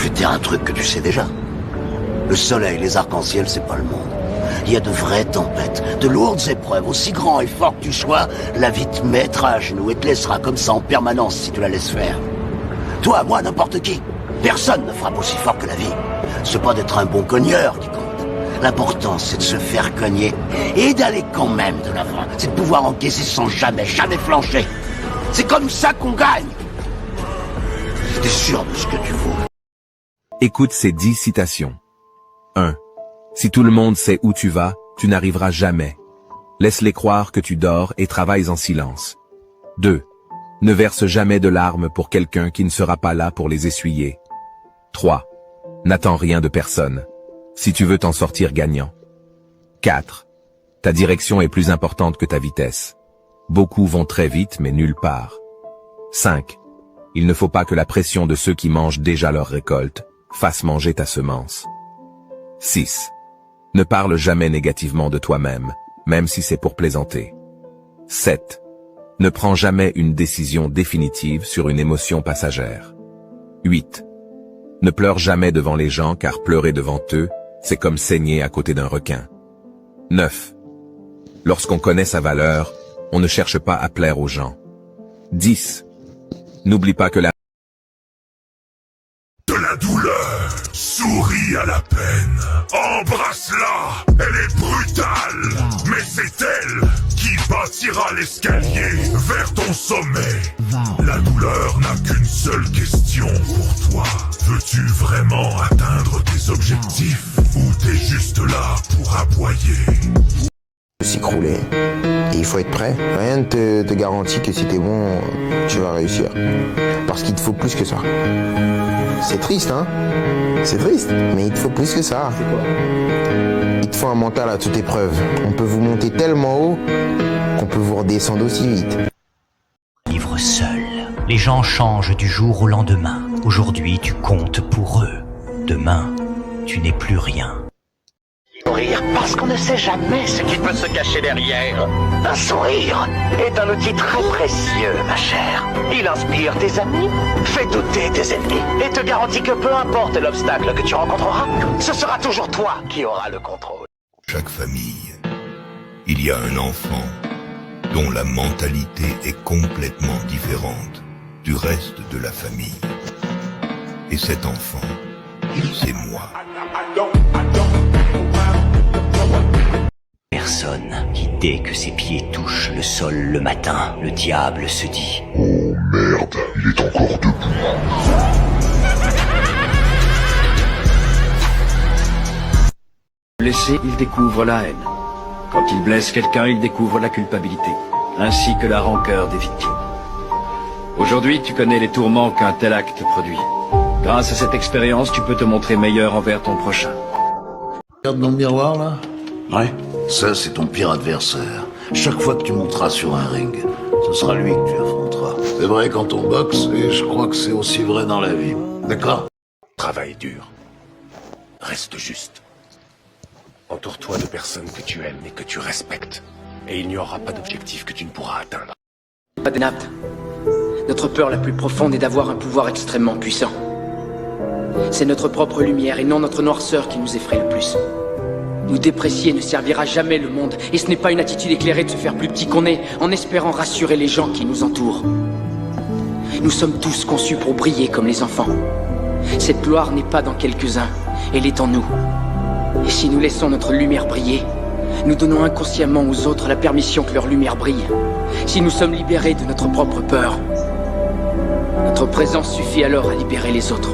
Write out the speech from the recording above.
vais te dire un truc que tu sais déjà. Le soleil, les arcs-en-ciel, c'est pas le monde. Il y a de vraies tempêtes, de lourdes épreuves, aussi grand et fort que tu sois, la vie te mettra à genoux et te laissera comme ça en permanence si tu la laisses faire. Toi, moi, n'importe qui. Personne ne frappe aussi fort que la vie. C'est pas d'être un bon cogneur qui compte. L'important, c'est de se faire cogner et d'aller quand même de l'avant. C'est de pouvoir encaisser sans jamais flancher. C'est comme ça qu'on gagne. T'es sûr de ce que tu vaux. Écoute ces 10 citations. 1. Si tout le monde sait où tu vas, tu n'arriveras jamais. Laisse-les croire que tu dors et travailles en silence. 2. Ne verse jamais de larmes pour quelqu'un qui ne sera pas là pour les essuyer. 3. N'attends rien de personne. Si tu veux t'en sortir gagnant. 4. Ta direction est plus importante que ta vitesse. Beaucoup vont très vite mais nulle part. 5. Il ne faut pas que la pression de ceux qui mangent déjà leur récolte fasse manger ta semence. 6. Ne parle jamais négativement de toi-même, même si c'est pour plaisanter. 7. Ne prends jamais une décision définitive sur une émotion passagère. 8. Ne pleure jamais devant les gens car pleurer devant eux, c'est comme saigner à côté d'un requin. 9. Lorsqu'on connaît sa valeur, on ne cherche pas à plaire aux gens. 10. N'oublie pas que la douleur, souris à la peine, embrasse-la, elle est brutale, mais c'est elle qui bâtira l'escalier vers ton sommet. La douleur n'a qu'une seule question pour toi. Veux-tu vraiment atteindre tes objectifs ou t'es juste là pour aboyer? S'écrouler. Et il faut être prêt. Rien ne te garantit que si t'es bon, tu vas réussir. Parce qu'il te faut plus que ça. C'est triste, hein? C'est triste, mais il te faut plus que ça. C'est quoi? Il te faut un mental à toute épreuve. On peut vous monter tellement haut qu'on peut vous redescendre aussi vite. Vivre seul. Les gens changent du jour au lendemain. Aujourd'hui, tu comptes pour eux. Demain, tu n'es plus rien. Sourire, parce qu'on ne sait jamais ce qui peut se cacher derrière. Un sourire est un outil très précieux, ma chère. Il inspire tes amis, fait douter tes ennemis, et te garantit que peu importe l'obstacle que tu rencontreras, ce sera toujours toi qui auras le contrôle. Chaque famille, il y a un enfant dont la mentalité est complètement différente du reste de la famille. Et cet enfant, c'est moi. Personne qui, dès que ses pieds touchent le sol le matin, le diable se dit « Oh merde, il est encore debout !» Blessé, il découvre la haine. Quand il blesse quelqu'un, il découvre la culpabilité, ainsi que la rancœur des victimes. Aujourd'hui, tu connais les tourments qu'un tel acte produit. Grâce à cette expérience, tu peux te montrer meilleur envers ton prochain. Regarde dans le miroir, là. Ouais. Ça, c'est ton pire adversaire. Chaque fois que tu monteras sur un ring, ce sera lui que tu affronteras. C'est vrai quand on boxe, et je crois que c'est aussi vrai dans la vie. D'accord? Travaille dur. Reste juste. Entoure-toi de personnes que tu aimes et que tu respectes. Et il n'y aura pas d'objectif que tu ne pourras atteindre. Adenat, notre peur la plus profonde est d'avoir un pouvoir extrêmement puissant. C'est notre propre lumière et non notre noirceur qui nous effraie le plus. Nous déprécier ne servira jamais le monde, et ce n'est pas une attitude éclairée de se faire plus petit qu'on est, en espérant rassurer les gens qui nous entourent. Nous sommes tous conçus pour briller comme les enfants. Cette gloire n'est pas dans quelques-uns, elle est en nous. Et si nous laissons notre lumière briller, nous donnons inconsciemment aux autres la permission que leur lumière brille. Si nous sommes libérés de notre propre peur, notre présence suffit alors à libérer les autres.